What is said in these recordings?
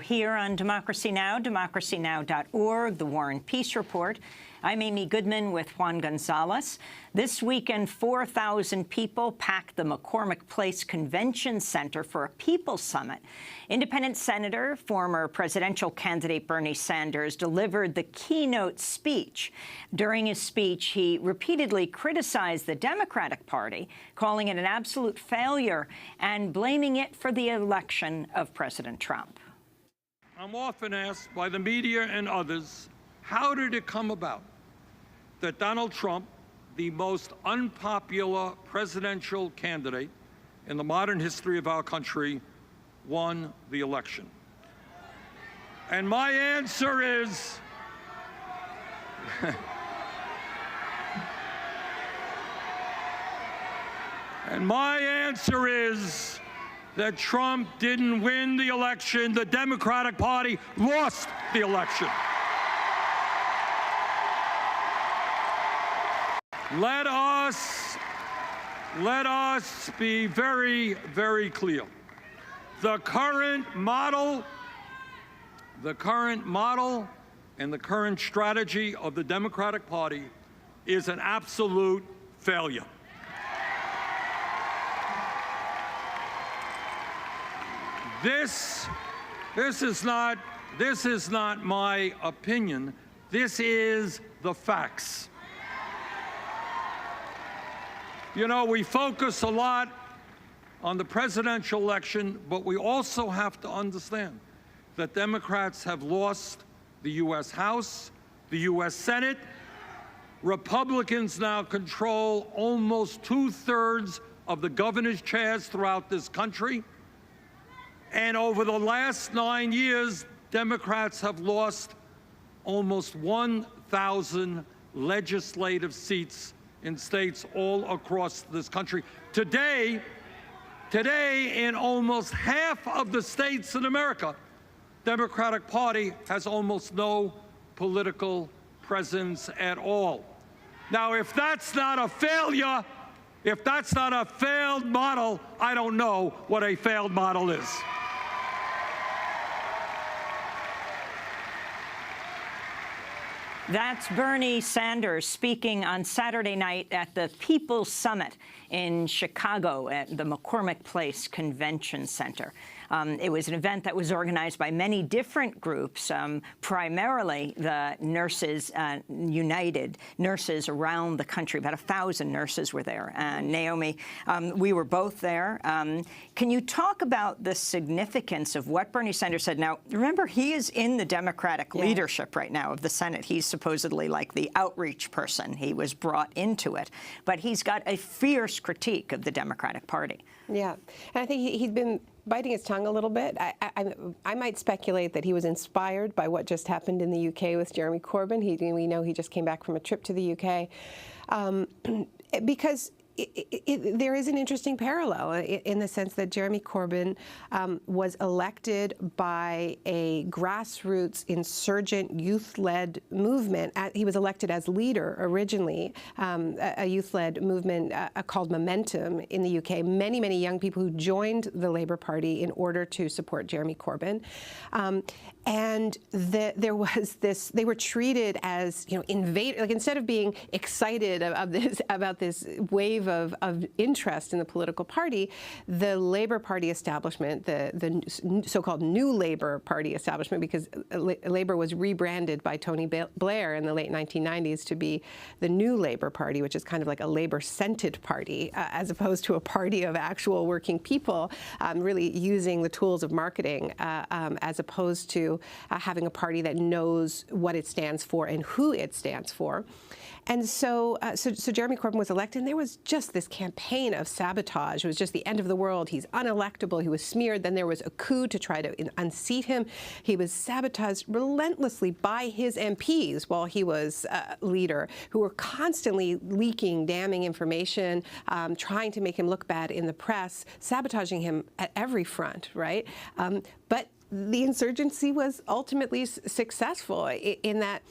Here on Democracy Now!, democracynow.org, The War and Peace Report. I'm Amy Goodman with Juan Gonzalez. This weekend, 4,000 people packed the McCormick Place Convention Center for a People's Summit. Independent Senator, former presidential candidate Bernie Sanders delivered the keynote speech. During his speech, he repeatedly criticized the Democratic Party, calling it an absolute failure and blaming it for the election of President Trump. I'm often asked by the media and others, how did it come about that Donald Trump, the most unpopular presidential candidate in the modern history of our country, won the election? And my answer is, that Trump didn't win the election. The Democratic Party lost the election. Let us be very, very clear. The current model and the current strategy of the Democratic Party is an absolute failure. This is not my opinion. This is the facts. You know, we focus a lot on the presidential election, but we also have to understand that Democrats have lost the U.S. House, the U.S. Senate. Republicans now control almost 2/3 of the governor's chairs throughout this country. And over the last 9 years, Democrats have lost almost 1,000 legislative seats in states all across this country. Today, in almost half of the states in America, Democratic Party has almost no political presence at all. Now, if that's not a failure, if that's not a failed model, I don't know what a failed model is. That's Bernie Sanders speaking on Saturday night at the People's Summit in Chicago at the McCormick Place Convention Center. It was an event that was organized by many different groups, primarily the Nurses United, nurses around the country. About 1,000 nurses were there. And Naomi, we were both there. Can you talk about the significance of what Bernie Sanders said? Now, remember, he is in the Democratic leadership right now of the Senate. He's supposedly like the outreach person. He was brought into it. But he's got a fierce critique of the Democratic Party. Yeah. And I think he's been biting his tongue a little bit. I might speculate that he was inspired by what just happened in the UK with Jeremy Corbyn. We know he just came back from a trip to the UK. Because there is an interesting parallel in the sense that Jeremy Corbyn was elected by a grassroots insurgent youth-led movement. He was elected as leader originally, a youth-led movement called Melenchon in the UK. Many, many young people who joined the Labour Party in order to support Jeremy Corbyn. And there was this, they were treated as, you know, like instead of being excited about this wave of interest in the political party, the Labour Party establishment, the so-called New Labour Party establishment, because Labour was rebranded by Tony Blair in the late 1990s to be the New Labour Party, which is kind of like a Labour-scented party, as opposed to a party of actual working people, really using the tools of marketing, as opposed to having a party that knows what it stands for and who it stands for. And so Jeremy Corbyn was elected, and there was just this campaign of sabotage. It was just the end of the world. He's unelectable. He was smeared. Then there was a coup to try to unseat him. He was sabotaged relentlessly by his MPs while he was leader, who were constantly leaking damning information, trying to make him look bad in the press, sabotaging him at every front, right? But the insurgency was ultimately successful in that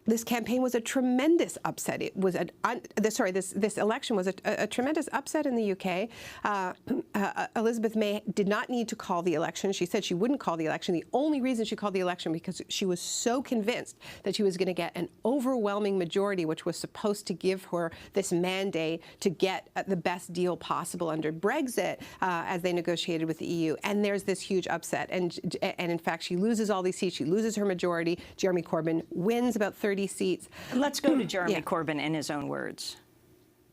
this campaign was a tremendous upset. It was this election was a tremendous upset in the UK. Elizabeth May did not need to call the election. She said she wouldn't call the election. The only reason she called the election because she was so convinced that she was going to get an overwhelming majority, which was supposed to give her this mandate to get the best deal possible under Brexit as they negotiated with the EU. And there's this huge upset. And in fact, she loses all these seats. She loses her majority. Jeremy Corbyn wins about 30 seats. Let's go to Jeremy Corbyn in his own words.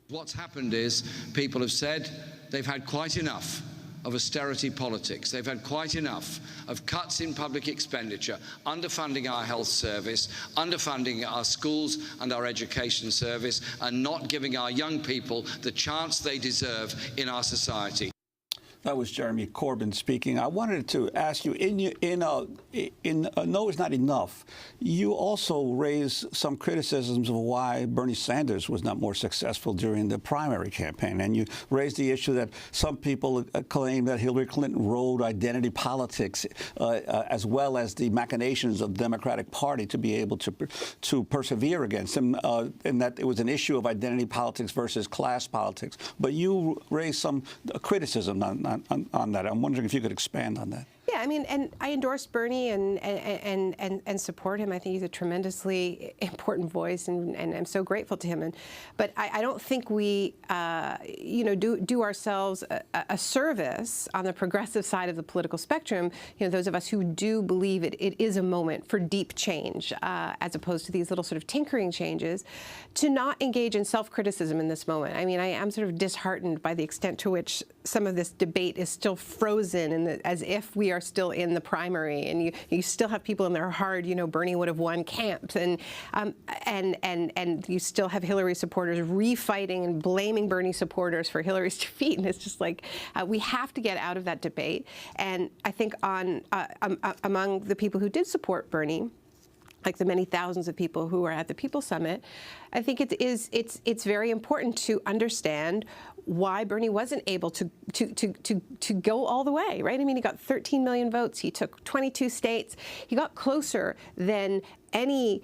What's happened is people have said they've had quite enough of austerity politics. They've had quite enough of cuts in public expenditure, underfunding our health service, underfunding our schools and our education service, and not giving our young people the chance they deserve in our society. That was Jeremy Corbyn speaking. I wanted to ask you, No It's Not Enough, you also raised some criticisms of why Bernie Sanders was not more successful during the primary campaign. And you raised the issue that some people claim that Hillary Clinton rode identity politics as well as the machinations of the Democratic Party to be able to persevere against him, and that it was an issue of identity politics versus class politics. But you raised some criticism on that. I'm wondering if you could expand on that. Yeah, I mean, and I endorse Bernie and support him. I think he's a tremendously important voice, and I'm so grateful to him. But I don't think we, do ourselves a service on the progressive side of the political spectrum. Those of us who do believe it is a moment for deep change, as opposed to these little sort of tinkering changes, to not engage in self-criticism in this moment. I mean, I am sort of disheartened by the extent to which some of this debate is still frozen, as if we are still in the primary, and you still have people in their heart, Bernie would have won camps, and you still have Hillary supporters refighting and blaming Bernie supporters for Hillary's defeat, and it's just like we have to get out of that debate. And I think among the people who did support Bernie, like the many thousands of people who were at the People's Summit, I think it's very important to understand why Bernie wasn't able to go all the way, right? I mean, he got 13 million votes. He took 22 states. He got closer than any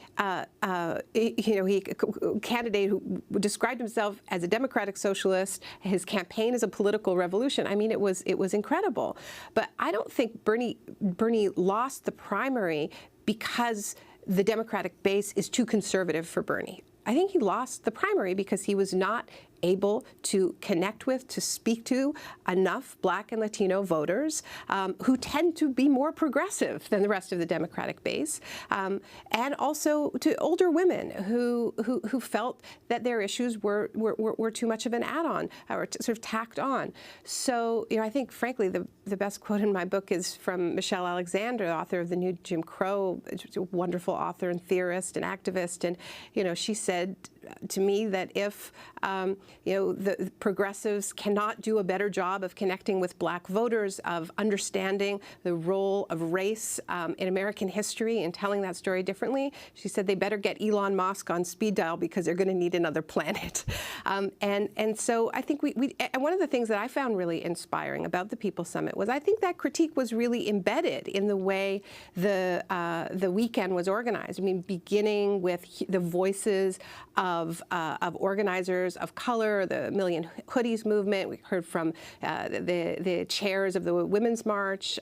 candidate who described himself as a democratic socialist. His campaign is a political revolution. I mean, it was incredible. But I don't think Bernie lost the primary because the Democratic base is too conservative for Bernie. I think he lost the primary because he was not able to connect with, to speak to enough Black and Latino voters who tend to be more progressive than the rest of the Democratic base, and also to older women who felt that their issues were too much of an add-on or sort of tacked on. So, I think, frankly, the best quote in my book is from Michelle Alexander, the author of The New Jim Crow, a wonderful author and theorist and activist, and she said to me that if the progressives cannot do a better job of connecting with Black voters, of understanding the role of race in American history and telling that story differently, she said they better get Elon Musk on speed dial because they're going to need another planet. And so I think and one of the things that I found really inspiring about the People's Summit was I think that critique was really embedded in the way the weekend was organized. I mean, beginning with the voices of organizers of color, the Million Hoodies movement. We heard from the chairs of the Women's March,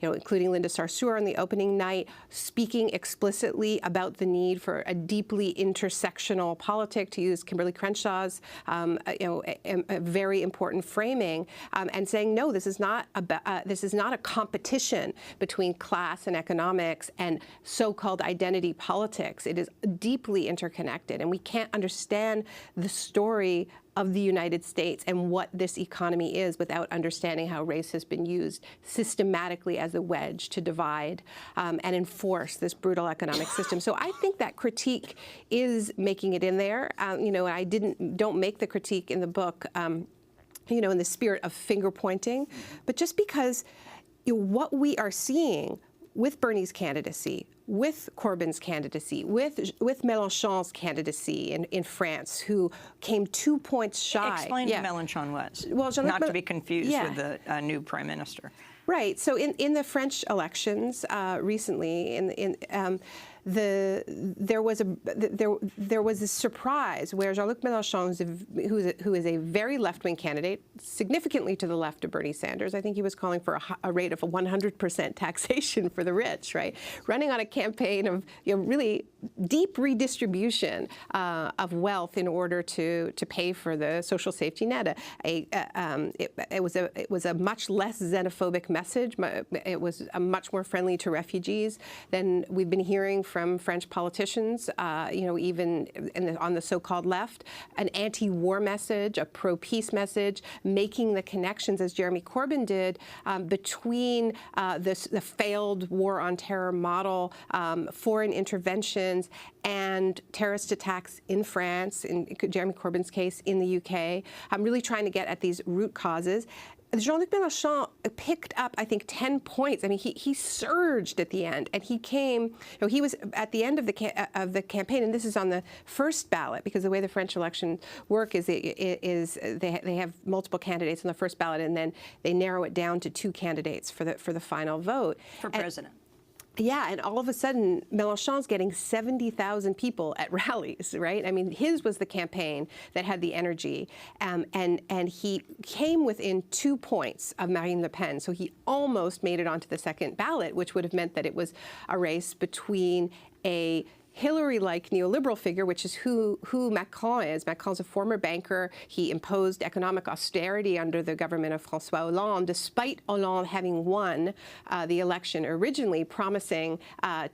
including Linda Sarsour on the opening night, speaking explicitly about the need for a deeply intersectional politic, to use Kimberly Crenshaw's, a very important framing, and saying, no, this is not a competition between class and economics and so-called identity politics. It is deeply interconnected, and we can't understand the story of the United States and what this economy is without understanding how race has been used systematically as a wedge to divide and enforce this brutal economic system. So I think that critique is making it in there. I don't make the critique in the book, in the spirit of finger pointing, but just because what we are seeing with Bernie's candidacy, with Corbyn's candidacy, with Melenchon's candidacy in France, who came 2 points shy. Explain who Melenchon was, well, not to be confused with the new prime minister. Right. So in the French elections recently, there was a surprise where Jean-Luc Mélenchon, who is a very left-wing candidate, significantly to the left of Bernie Sanders. I think he was calling for a rate of 100% taxation for the rich, right? Running on a campaign of really deep redistribution of wealth in order to pay for the social safety net. It was a much less xenophobic message. It was much more friendly to refugees than we've been hearing from French politicians, even on the so-called left. An anti-war message, a pro-peace message, making the connections, as Jeremy Corbyn did, between the failed war on terror model, foreign interventions, and terrorist attacks in France, in Jeremy Corbyn's case, in the UK. I'm really trying to get at these root causes. Jean-Luc Mélenchon picked up, I think, 10 points. I mean, he surged at the end, and he came. He was at the end of the campaign, and this is on the first ballot, because the way the French elections work is they have multiple candidates on the first ballot, and then they narrow it down to 2 candidates for the final vote for president. Yeah, and all of a sudden, Mélenchon's getting 70,000 people at rallies, right? I mean, his was the campaign that had the energy, and he came within 2 points of Marine Le Pen, so he almost made it onto the second ballot, which would have meant that it was a race between a Hillary-like neoliberal figure, which is who Macron is. Macron's a former banker. He imposed economic austerity under the government of François Hollande, despite Hollande having won the election originally, promising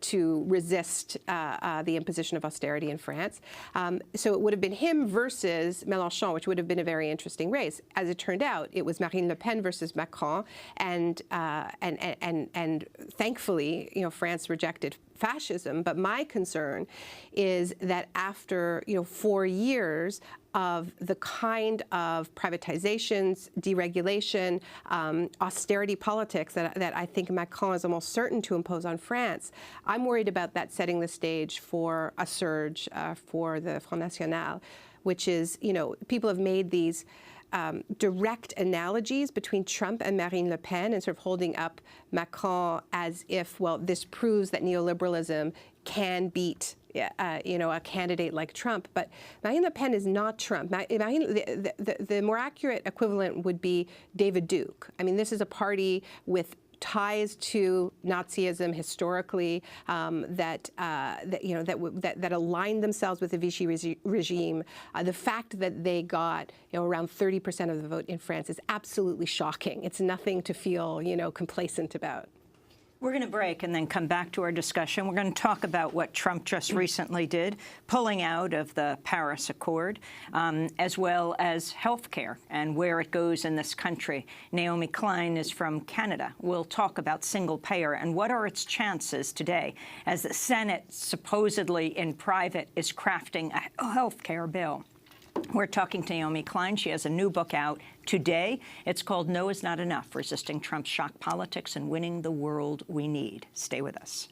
to resist the imposition of austerity in France. So it would have been him versus Mélenchon, which would have been a very interesting race. As it turned out, it was Marine Le Pen versus Macron, and thankfully, France rejected fascism. But my concern is that after 4 years of the kind of privatizations, deregulation, austerity politics that I think Macron is almost certain to impose on France, I'm worried about that setting the stage for a surge for the Front National, which is, people have made these direct analogies between Trump and Marine Le Pen, and sort of holding up Macron as if, well, this proves that neoliberalism can beat a candidate like Trump. But Marine Le Pen is not Trump. The more accurate equivalent would be David Duke. I mean, this is a party with ties to Nazism historically, that aligned themselves with the Vichy regime. The fact that they got around 30% of the vote in France is absolutely shocking. It's nothing to feel complacent about. We're going to break and then come back to our discussion. We're going to talk about what Trump just recently did, pulling out of the Paris Accord, as well as health care and where it goes in this country. Naomi Klein is from Canada. We'll talk about single payer and what are its chances today as the Senate, supposedly in private, is crafting a health care bill. We're talking to Naomi Klein. She has a new book out today. It's called No Is Not Enough, Resisting Trump's Shock Politics and Winning the World We Need. Stay with us.